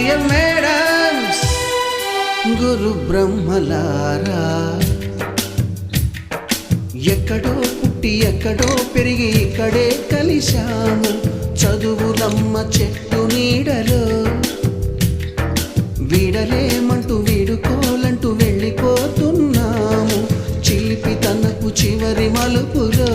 Dear madams, గురు బ్రహ్మలారా, ఎక్కడో పుట్టి ఎక్కడో పెరిగి ఇక్కడే కలిశాము చదువులమ్మ చెట్టు నీడలో. వీడలేమంటూ వీడుకోలంటూ వెళ్ళిపోతున్నాము చిలిపి తనకు చివరి మలుపులో.